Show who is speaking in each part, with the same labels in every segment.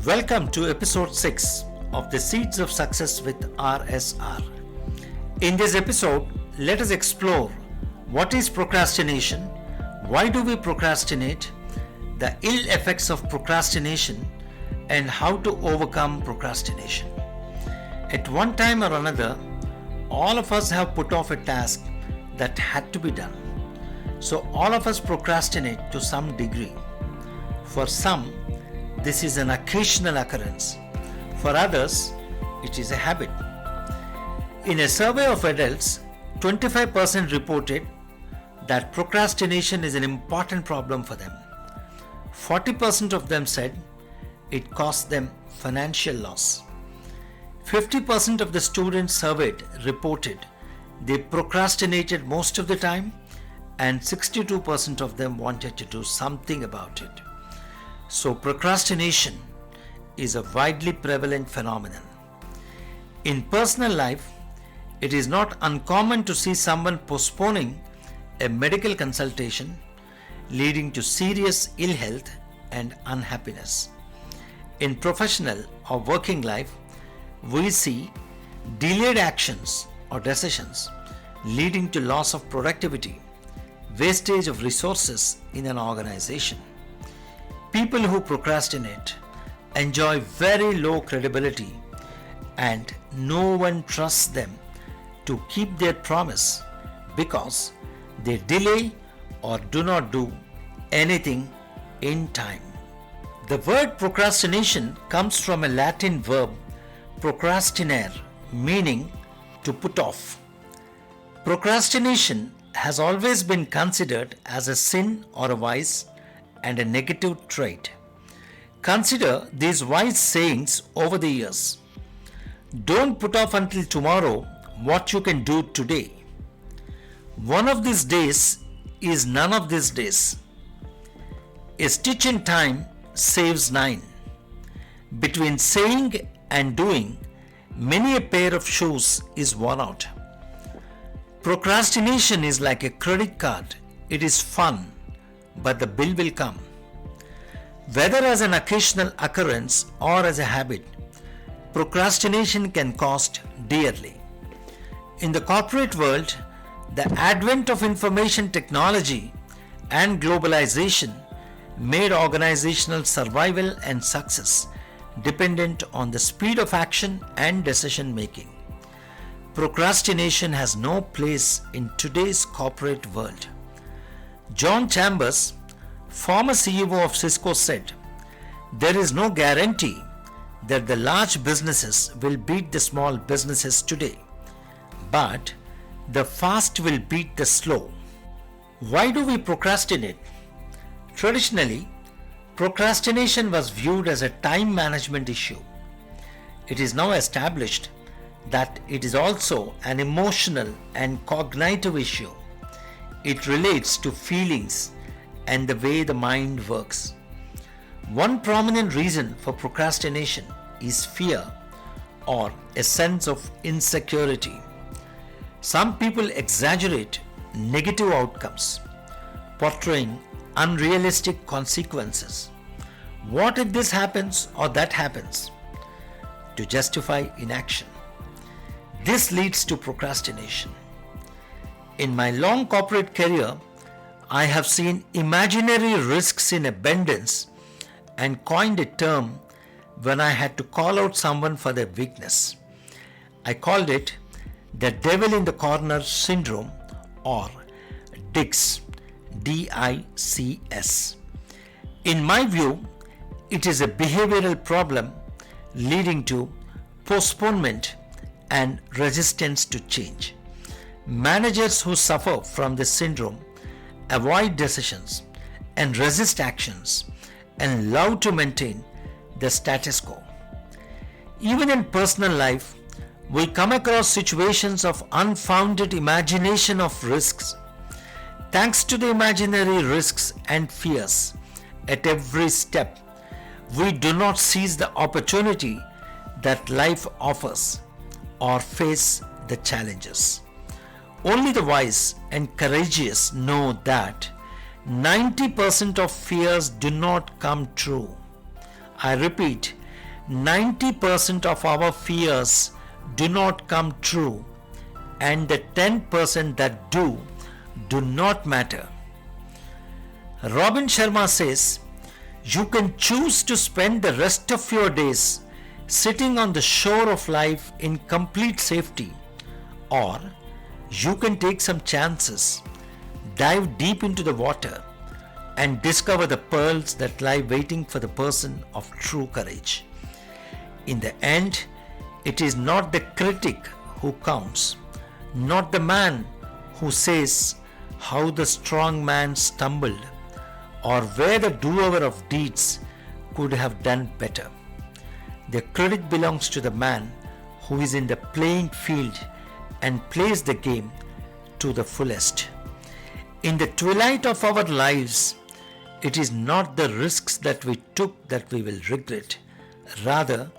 Speaker 1: Welcome to episode 6 of the Seeds of Success with RSR. In this episode, let us explore what is procrastination, why do we procrastinate, the ill effects of procrastination, and how to overcome procrastination. At one time or another, all of us have put off a task that had to be done. So all of us procrastinate to some degree. For some, this is an occasional occurrence. For others, it is a habit. In a survey of adults, 25% reported that procrastination is an important problem for them. 40% of them said it cost them financial loss. 50% of the students surveyed reported they procrastinated most of the time, and 62% of them wanted to do something about it. So procrastination is a widely prevalent phenomenon. In personal life, it is not uncommon to see someone postponing a medical consultation, leading to serious ill health and unhappiness. In professional or working life, we see delayed actions or decisions leading to loss of productivity, wastage of resources in an organization. People who procrastinate enjoy very low credibility, and no one trusts them to keep their promise because they delay or do not do anything in time. The word procrastination comes from a Latin verb procrastinare, meaning to put off. Procrastination has always been considered as a sin or a vice and a negative trait. Consider these wise sayings over the years. Don't put off until tomorrow what you can do today. One of these days is none of these days. A stitch in time saves 9. Between saying and doing, many a pair of shoes is worn out. Procrastination is like a credit card. It is fun, but the bill will come. Whether as an occasional occurrence or as a habit, procrastination can cost dearly. In the corporate world, the advent of information technology and globalization made organizational survival and success dependent on the speed of action and decision making. Procrastination has no place in today's corporate world. John Chambers, former CEO of Cisco, said, "There is no guarantee that the large businesses will beat the small businesses today, but the fast will beat the slow." Why do we procrastinate? Traditionally, procrastination was viewed as a time management issue. It is now established that it is also an emotional and cognitive issue. It relates to feelings and the way the mind works. One prominent reason for procrastination is fear or a sense of insecurity. Some people exaggerate negative outcomes, portraying unrealistic consequences. What if this happens or that happens? To justify inaction. This leads to procrastination. In my long corporate career, I have seen imaginary risks in abundance and coined a term when I had to call out someone for their weakness. I called it the devil in the corner syndrome, or DICS, DICS. In my view, it is a behavioral problem leading to postponement and resistance to change. Managers who suffer from this syndrome avoid decisions and resist actions and love to maintain the status quo. Even in personal life, we come across situations of unfounded imagination of risks. Thanks to the imaginary risks and fears, at every step, we do not seize the opportunity that life offers or face the challenges. Only the wise and courageous know that 90% of fears do not come true. I repeat, 90% of our fears do not come true, and the 10% that do not matter. Robin Sharma says, you can choose to spend the rest of your days sitting on the shore of life in complete safety, or you can take some chances, dive deep into the water, and discover the pearls that lie waiting for the person of true courage. In the end, it is not the critic who counts, not the man who says how the strong man stumbled or where the doer of deeds could have done better. The credit belongs to the man who is in the playing field and plays the game to the fullest. In the twilight of our lives, it is not the risks that we took that we will regret. Rather,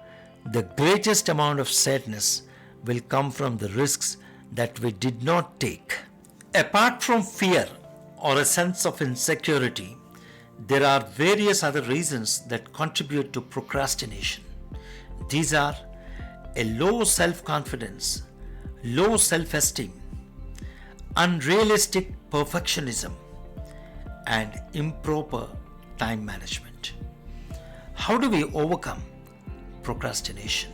Speaker 1: the greatest amount of sadness will come from the risks that we did not take. Apart from fear or a sense of insecurity, there are various other reasons that contribute to procrastination. These are a low self-confidence, low self-esteem, unrealistic perfectionism, and improper time management. How do we overcome procrastination?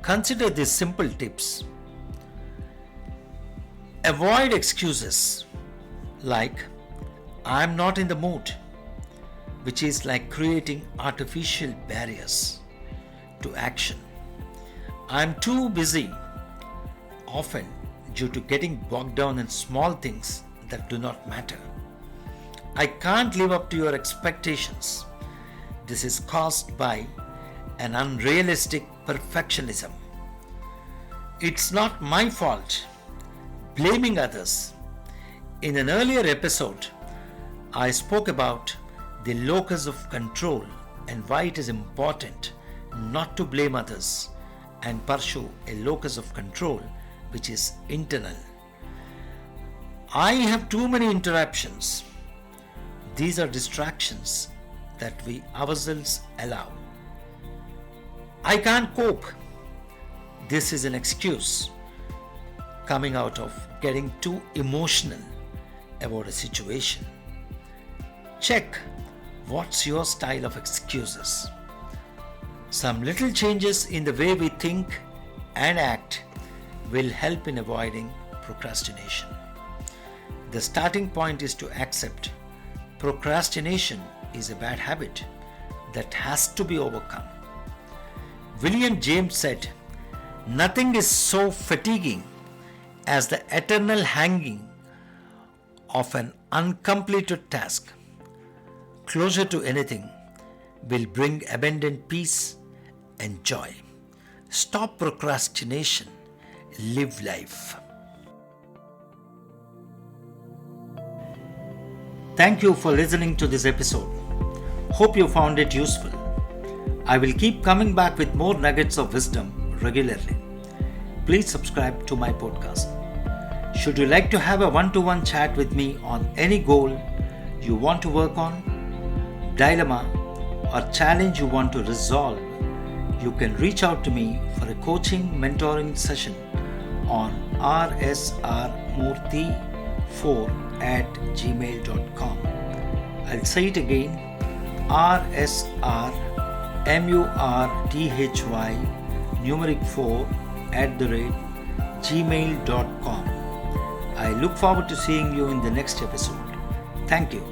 Speaker 1: Consider these simple tips. Avoid excuses like "I'm not in the mood," which is like creating artificial barriers to action. "I'm too busy," often due to getting bogged down in small things that do not matter. "I can't live up to your expectations." This is caused by an unrealistic perfectionism. "It's not my fault," blaming others. In an earlier episode, I spoke about the locus of control and why it is important not to blame others and pursue a locus of control which is internal. "I have too many interruptions." These are distractions that we ourselves allow. "I can't cope." This is an excuse coming out of getting too emotional about a situation. Check what's your style of excuses. Some little changes in the way we think and act will help in avoiding procrastination. The starting point is to accept procrastination is a bad habit that has to be overcome. William James said, "Nothing is so fatiguing as the eternal hanging of an uncompleted task. Closure to anything will bring abundant peace and joy." Stop procrastination. Live life. Thank you for listening to this episode. Hope you found it useful. I will keep coming back with more nuggets of wisdom regularly. Please subscribe to my podcast. Should you like to have a one-to-one chat with me on any goal you want to work on, dilemma, or challenge you want to resolve, you can reach out to me for a coaching mentoring session on rsrmurthy4@gmail.com. I'll say it again, rsrmurthy numeric 4@gmail.com. I look forward to seeing you in the next episode. Thank you.